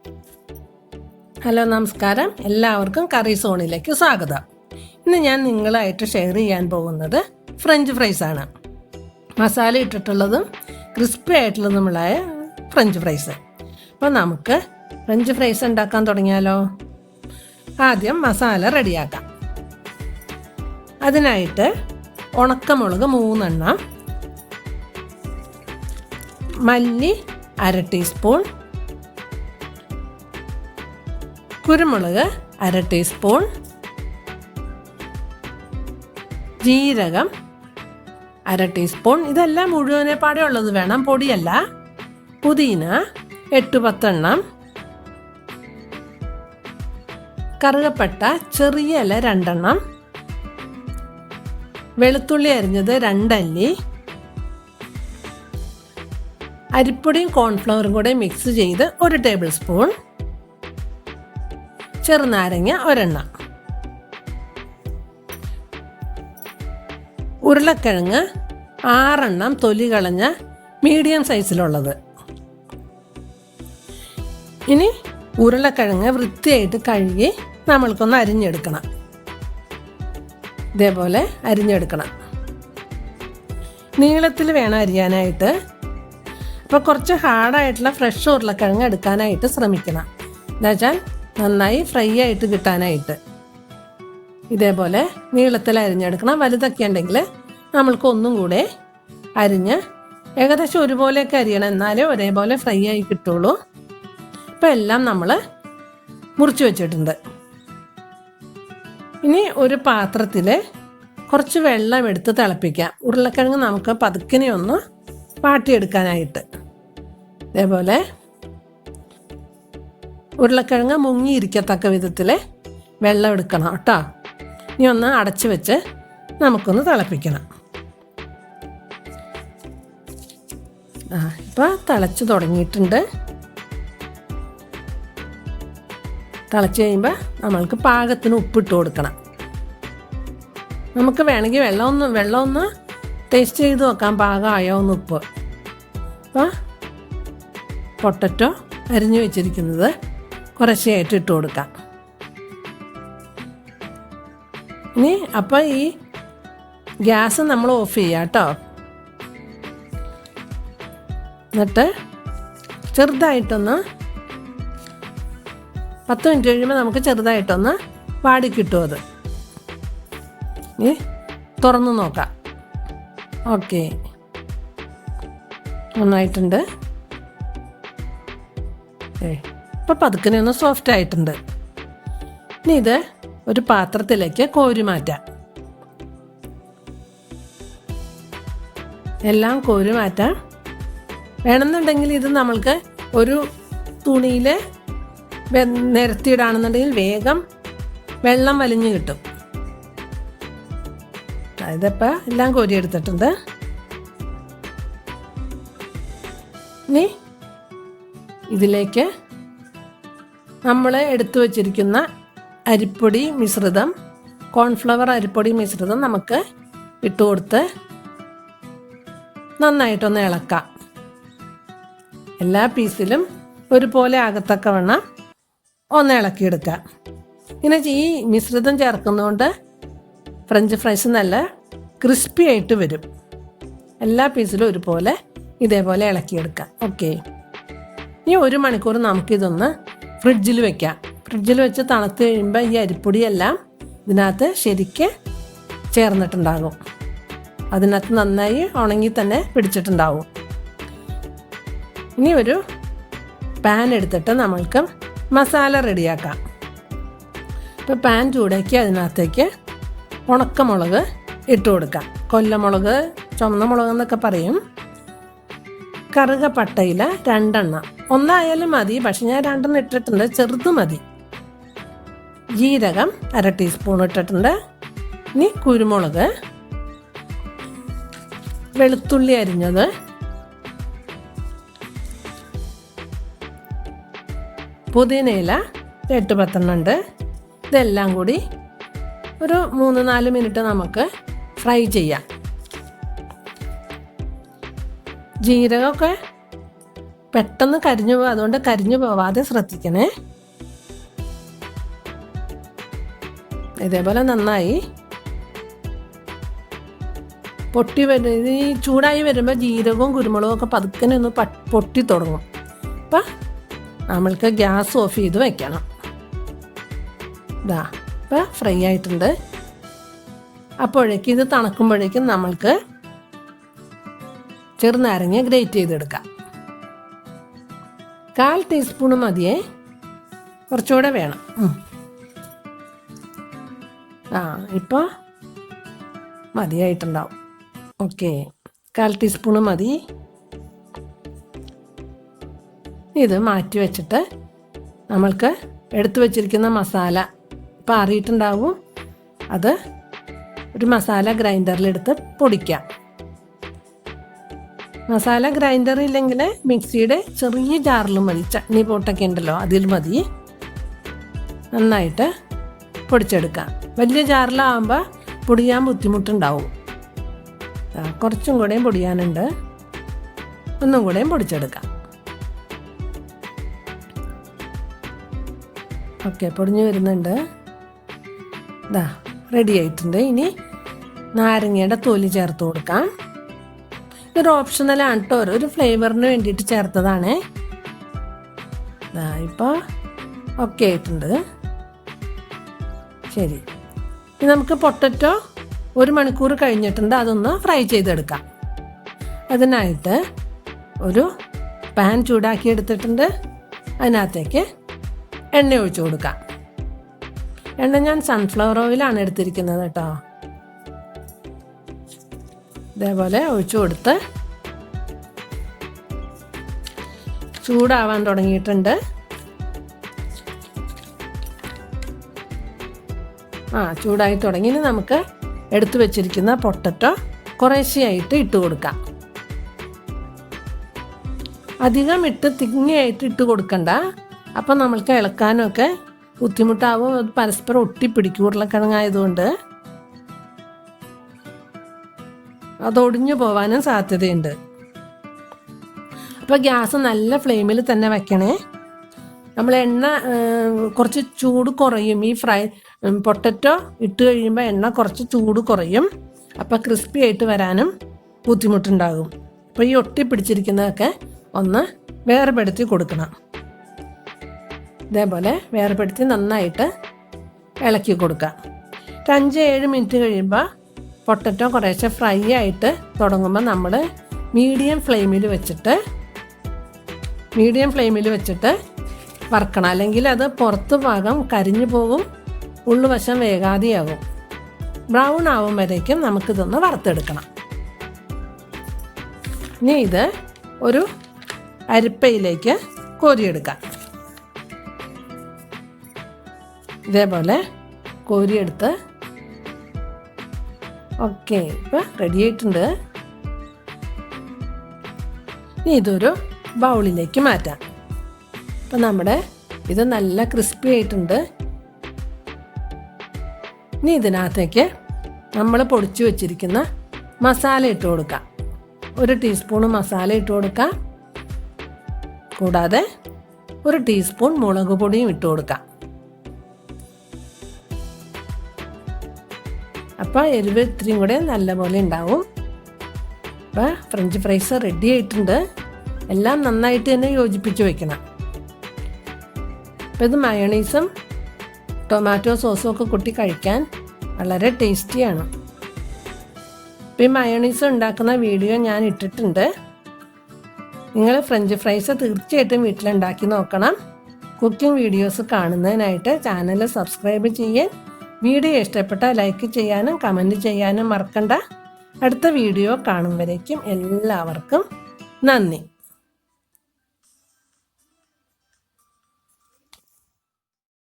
Hello നമസ്കാരം, എല്ലാവർക്കും കറി സോണിലേക്ക് സ്വാഗതം. ഇന്ന് ഞാൻ നിങ്ങളായിട്ട് ഷെയർ ചെയ്യാൻ പോകുന്നത് ഫ്രഞ്ച് ഫ്രൈസ് ആണ്. മസാല ഇട്ടിട്ടുള്ളതും ക്രിസ്പി ആയിട്ടുള്ളതുമായ ഫ്രഞ്ച് ഫ്രൈസ്. അപ്പോൾ നമുക്ക് ഫ്രഞ്ച് ഫ്രൈസ് ഉണ്ടാക്കാൻ തുടങ്ങിയാലോ? ആദ്യം മസാല റെഡിയാക്കാം. അതിനായിട്ട് ഉണക്കമുളക് 3 എണ്ണം, മല്ലി 1/2 ടീസ്പൂൺ, കുരുമുളക് 1/2 ടീസ്പൂൺ, ജീരകം 1/2 ടീസ്പൂൺ. ഇതെല്ലാം മുഴുവനെപ്പാടെ ഉള്ളത് വേണം, പൊടിയല്ല. പുതിന 8-10 എണ്ണം, കറുകപ്പട്ട ചെറിയ ഇല 2 എണ്ണം, വെളുത്തുള്ളി അരിഞ്ഞത് 2 അല്ലി, അരിപ്പൊടിയും കോൺഫ്ലവറും കൂടെ മിക്സ് ചെയ്ത് 1 ടേബിൾ സ്പൂൺ, ചെറുനാരങ്ങ 1 എണ്ണം, ഉരുളക്കിഴങ്ങ് 6 എണ്ണം തൊലി കളഞ്ഞ മീഡിയം സൈസിലുള്ളത്. ഇനി ഉരുളക്കിഴങ്ങ് വൃത്തിയായിട്ട് കഴുകി നമ്മൾക്കൊന്ന് അരിഞ്ഞെടുക്കണം. ഇതേപോലെ അരിഞ്ഞെടുക്കണം. നീളത്തിൽ വേണം അരിയാനായിട്ട്. അപ്പോൾ കുറച്ച് ഹാർഡായിട്ടുള്ള ഫ്രഷ് ഉരുളക്കിഴങ്ങ് എടുക്കാനായിട്ട് ശ്രമിക്കണം. എന്നുവെച്ചാൽ നന്നായി ഫ്രൈ ആയിട്ട് കിട്ടാനായിട്ട് ഇതേപോലെ നീളത്തിൽ അരിഞ്ഞെടുക്കണം. വലുതൊക്കെ ഉണ്ടെങ്കിൽ നമ്മൾക്ക് ഒന്നും കൂടെ അരിഞ്ഞ് ഏകദേശം ഒരുപോലെയൊക്കെ അരിയണം, എന്നാലേ ഒരേപോലെ ഫ്രൈ ആയി കിട്ടുള്ളൂ. ഇപ്പം എല്ലാം നമ്മൾ മുറിച്ച് വെച്ചിട്ടുണ്ട്. ഇനി ഒരു പാത്രത്തിൽ കുറച്ച് വെള്ളം എടുത്ത് തിളപ്പിക്കാം. ഉരുളക്കിഴങ്ങ് നമുക്ക് പതുക്കിനെ ഒന്ന് വാട്ടിയെടുക്കാനായിട്ട്. ഇതേപോലെ ഉരുളക്കിഴങ്ങ് മുങ്ങിയിരിക്കത്തക്ക വിധത്തിൽ വെള്ളം എടുക്കണം കേട്ടോ. ഇനി ഒന്ന് അടച്ച് വെച്ച് നമുക്കൊന്ന് തിളപ്പിക്കണം. ഇപ്പോൾ തിളച്ച് തുടങ്ങിയിട്ടുണ്ട്. തിളച്ച് കഴിയുമ്പോൾ നമ്മൾക്ക് പാകത്തിന് ഉപ്പിട്ട് കൊടുക്കണം. നമുക്ക് വേണമെങ്കിൽ വെള്ളം ഒന്ന് ടേസ്റ്റ് ചെയ്ത് നോക്കാം, പാകമായോ ഒന്ന് ഉപ്പ്. അപ്പോൾ പൊട്ടറ്റോ അരിഞ്ഞു വെച്ചിരിക്കുന്നത് കുറച്ചായിട്ട് ഇട്ട് കൊടുക്കാം. ഇനി അപ്പോൾ ഈ ഗ്യാസ് നമ്മൾ ഓഫ് ചെയ്യാം കേട്ടോ. എന്നിട്ട് ചെറുതായിട്ടൊന്ന് 10 മിനിറ്റ് കഴിയുമ്പോൾ നമുക്ക് ചെറുതായിട്ടൊന്ന് വാടിക്കിട്ടും. അത് ഇനി തുറന്ന് നോക്കാം. ഓക്കെ, നന്നായിട്ടുണ്ട്. ഇപ്പോൾ പതുക്കിനെ ഒന്ന് സോഫ്റ്റ് ആയിട്ടുണ്ട്. ഇനി ഇത് ഒരു പാത്രത്തിലേക്ക് കോരി മാറ്റാം. എല്ലാം കോരി മാറ്റാം. വേണമെന്നുണ്ടെങ്കിൽ ഇത് നമ്മൾക്ക് ഒരു തുണിയിൽ നിരത്തിയിടാണെന്നുണ്ടെങ്കിൽ വേഗം വെള്ളം വലിഞ്ഞു കിട്ടും. ഇതിപ്പോൾ എല്ലാം കോരിയെടുത്തിട്ടുണ്ട്. ഇനി ഇതിലേക്ക് നമ്മൾ എടുത്തു വച്ചിരിക്കുന്ന അരിപ്പൊടി മിശ്രിതം, കോൺഫ്ലവർ അരിപ്പൊടി മിശ്രിതം നമുക്ക് ഇട്ട് കൊടുത്ത് നന്നായിട്ടൊന്ന് ഇളക്കാം. എല്ലാ പീസിലും ഒരുപോലെ ആകത്തക്കവണ്ണം ഒന്ന് ഇളക്കിയെടുക്കാം. ഇങ്ങനെ ഈ മിശ്രിതം ചേർക്കുന്നതുകൊണ്ട് ഫ്രഞ്ച് ഫ്രൈസ് നല്ല ക്രിസ്പി ആയിട്ട് വരും. എല്ലാ പീസിലും ഒരുപോലെ ഇതേപോലെ ഇളക്കിയെടുക്കാം. ഓക്കെ, ഇനി 1 മണിക്കൂർ നമുക്കിതൊന്ന് ഫ്രിഡ്ജിൽ വെക്കാം. ഫ്രിഡ്ജിൽ വെച്ച് തണുത്ത് കഴിയുമ്പോൾ ഈ അരിപ്പൊടിയെല്ലാം ഇതിനകത്ത് ശരിക്ക് ചേർന്നിട്ടുണ്ടാകും. അതിനകത്ത് നന്നായി ഉണങ്ങി തന്നെ പിടിച്ചിട്ടുണ്ടാവും. ഇനി ഒരു പാൻ എടുത്തിട്ട് നമ്മൾക്ക് മസാല റെഡിയാക്കാം. ഇപ്പോൾ പാൻ ചൂടാക്കി അതിനകത്തേക്ക് ഉണക്കമുളക് ഇട്ട് കൊടുക്കാം. കൊല്ലമുളക്, ചുവന്ന മുളക് എന്നൊക്കെ പറയും. കറുകപ്പട്ടയില 2 എണ്ണം, 1 ആയാലും മതി, പക്ഷെ ഞാൻ 2 എണ്ണം ഇട്ടിട്ടുണ്ട്, ചെറുത് മതി. ജീരകം 1/2 ടീസ്പൂൺ ഇട്ടിട്ടുണ്ട്. ഇനി കുരുമുളക്, വെളുത്തുള്ളി അരിഞ്ഞത്, പുതിനയില 8-10 എണ്ണം ഉണ്ട്. ഇതെല്ലാം കൂടി ഒരു 3-4 മിനിറ്റ് നമുക്ക് ഫ്രൈ ചെയ്യാം. ജീരകമൊക്കെ പെട്ടെന്ന് കരിഞ്ഞു പോകും, അതുകൊണ്ട് കരിഞ്ഞു പോവാതെ ശ്രദ്ധിക്കണേ. ഇതേപോലെ നന്നായി പൊട്ടി വരും. ഈ ചൂടായി വരുമ്പോൾ ജീരകവും കുരുമുളകും ഒക്കെ പതുക്കനെ ഒന്ന് പൊട്ടി തുടങ്ങും. അപ്പം നമ്മൾക്ക് ഗ്യാസ് ഓഫ് ചെയ്ത് വയ്ക്കണം. ഇതാ ഇപ്പം ഫ്രൈ ആയിട്ടുണ്ട്. അപ്പോഴേക്കും ഇത് തണുക്കുമ്പോഴേക്കും നമ്മൾക്ക് ചെറുനാരങ്ങ ഗ്രേറ്റ് ചെയ്തെടുക്കാം. 1/4 ടീസ്പൂൺ മതിയേ, കുറച്ചുകൂടെ വേണം. ഇപ്പോൾ മതിയായിട്ടുണ്ടാവും. ഓക്കെ, 1/4 ടീസ്പൂൺ മതി. ഇത് മാറ്റി വെച്ചിട്ട് നമ്മൾക്ക് എടുത്തു വച്ചിരിക്കുന്ന മസാല ഇപ്പോൾ അറിയിട്ടുണ്ടാവും. അത് ഒരു മസാല ഗ്രൈൻഡറിലെടുത്ത് പൊടിക്കാം. മസാല ഗ്രൈൻഡർ ഇല്ലെങ്കിൽ മിക്സിയുടെ ചെറിയ ജാറിലും മതി. ചട്നി പോട്ടൊക്കെ ഉണ്ടല്ലോ, അതിൽ മതി. നന്നായിട്ട് പൊടിച്ചെടുക്കാം. വലിയ ജാറിലാവുമ്പോൾ പൊടിയാൻ ബുദ്ധിമുട്ടുണ്ടാവും. കുറച്ചും കൂടെയും പൊടിയാനുണ്ട്. ഒന്നും കൂടെയും പൊടിച്ചെടുക്കാം. ഓക്കെ, പൊടിഞ്ഞു വരുന്നുണ്ട്. ഇതാ റെഡി ആയിട്ടുണ്ട്. ഇനി നാരങ്ങയുടെ തൊലി ചേർത്ത് കൊടുക്കാം. ഇതൊരു ഓപ്ഷണലാണ് കേട്ടോ, ഒരു ഫ്ലേവറിന് വേണ്ടിയിട്ട് ചേർത്തതാണ്. ഇപ്പോൾ ഓക്കെ ആയിട്ടുണ്ട്. ശരി, ഇനി നമുക്ക് പൊട്ടറ്റോ 1 മണിക്കൂർ കഴിഞ്ഞിട്ടുണ്ട്, അതൊന്ന് ഫ്രൈ ചെയ്തെടുക്കാം. അതിനായിട്ട് ഒരു പാൻ ചൂടാക്കി എടുത്തിട്ടുണ്ട്. അതിനകത്തേക്ക് എണ്ണ ഒഴിച്ചു കൊടുക്കാം. എണ്ണ ഞാൻ സൺഫ്ലവർ ഓയിലാണ് എടുത്തിരിക്കുന്നത് കേട്ടോ. ഇതേപോലെ ഒഴിച്ചു കൊടുത്ത് ചൂടാവാൻ തുടങ്ങിയിട്ടുണ്ട്. ചൂടായി തുടങ്ങി. ഇനി നമുക്ക് എടുത്തു വെച്ചിരിക്കുന്ന പൊട്ടറ്റോ കുറേശ്ശെയായിട്ട് ഇട്ട് കൊടുക്കാം. അധികം തിങ്ങിയായിട്ട് ഇട്ട് കൊടുക്കണ്ട. അപ്പം നമ്മൾക്ക് ഇളക്കാനൊക്കെ ബുദ്ധിമുട്ടാവും. അത് പരസ്പരം ഒട്ടിപ്പിടിക്കും, ഉരുളക്കിഴങ്ങായതുകൊണ്ട് അതൊടിഞ്ഞു പോവാനും സാധ്യതയുണ്ട്. അപ്പോൾ ഗ്യാസ് നല്ല ഫ്ലെയിമിൽ തന്നെ വയ്ക്കണേ. നമ്മൾ എണ്ണ കുറച്ച് ചൂട് കുറയും. ഈ പൊട്ടറ്റോ ഇട്ട് കഴിയുമ്പോൾ എണ്ണ കുറച്ച് ചൂട് കുറയും. അപ്പോൾ ക്രിസ്പി ആയിട്ട് വരാനും ബുദ്ധിമുട്ടുണ്ടാകും. അപ്പോൾ ഈ ഒട്ടിപ്പിടിച്ചിരിക്കുന്നതൊക്കെ ഒന്ന് വേർപെടുത്തി കൊടുക്കണം. ഇതേപോലെ വേർപെടുത്തി നന്നായിട്ട് ഇളക്കി കൊടുക്കുക. 5-7 മിനിറ്റ് കഴിയുമ്പോൾ പൊട്ടറ്റോ കുറേശ്ശെ ഫ്രൈ ആയിട്ട് തുടങ്ങുമ്പോൾ നമ്മൾ മീഡിയം ഫ്ലെയിമിൽ വെച്ചിട്ട് വറക്കണം. അല്ലെങ്കിൽ അത് പുറത്ത് ഭാഗം കരിഞ്ഞു പോകും, ഉള്ളുവശം വേഗാതെയാകും. ബ്രൗൺ ആവും വരേക്കും നമുക്കിതൊന്ന് വറുത്തെടുക്കണം. ഇനി ഇത് ഒരു അരിപ്പയിലേക്ക് കോരിയെടുക്കാം. ഇതേപോലെ കോരിയെടുത്ത് ഓക്കെ, ഇപ്പം റെഡി ആയിട്ടുണ്ട്. ഇനി ഇതൊരു ബൗളിലേക്ക് മാറ്റാം. അപ്പം നമ്മുടെ ഇത് നല്ല ക്രിസ്പി ആയിട്ടുണ്ട്. ഇനി ഇതിനകത്തേക്ക് നമ്മൾ പൊടിച്ചു വെച്ചിരിക്കുന്ന മസാല ഇട്ട് കൊടുക്കാം. 1 ടീസ്പൂൺ മസാല ഇട്ട് കൊടുക്കാം. കൂടാതെ 1 ടീസ്പൂൺ മുളക് പൊടിയും ഇട്ട് കൊടുക്കാം. അപ്പോൾ എരിവ് ഇത്രയും കൂടെ നല്ലപോലെ ഉണ്ടാവും. അപ്പോൾ ഫ്രഞ്ച് ഫ്രൈസ് റെഡി ആയിട്ടുണ്ട്. എല്ലാം നന്നായിട്ട് തന്നെ യോജിപ്പിച്ച് വെക്കണം. അപ്പോൾ ഇത് മയോണൈസും ടൊമാറ്റോ സോസും ഒക്കെ കൂട്ടി കഴിക്കാൻ വളരെ ടേസ്റ്റിയാണ്. ഇപ്പോൾ ഈ മയോണൈസ് ഉണ്ടാക്കുന്ന വീഡിയോ ഞാൻ ഇട്ടിട്ടുണ്ട്. നിങ്ങൾ ഫ്രഞ്ച് ഫ്രൈസ് തീർച്ചയായിട്ടും വീട്ടിലുണ്ടാക്കി നോക്കണം. കുക്കിംഗ് വീഡിയോസ് കാണുന്നതിനായിട്ട് ചാനൽ സബ്സ്ക്രൈബ് ചെയ്യാൻ, വീഡിയോ ഇഷ്ടപ്പെട്ടാൽ ലൈക്ക് ചെയ്യാനും കമൻറ്റ് ചെയ്യാനും മറക്കണ്ട. അടുത്ത വീഡിയോ കാണും വരേക്കും എല്ലാവർക്കും നന്ദി.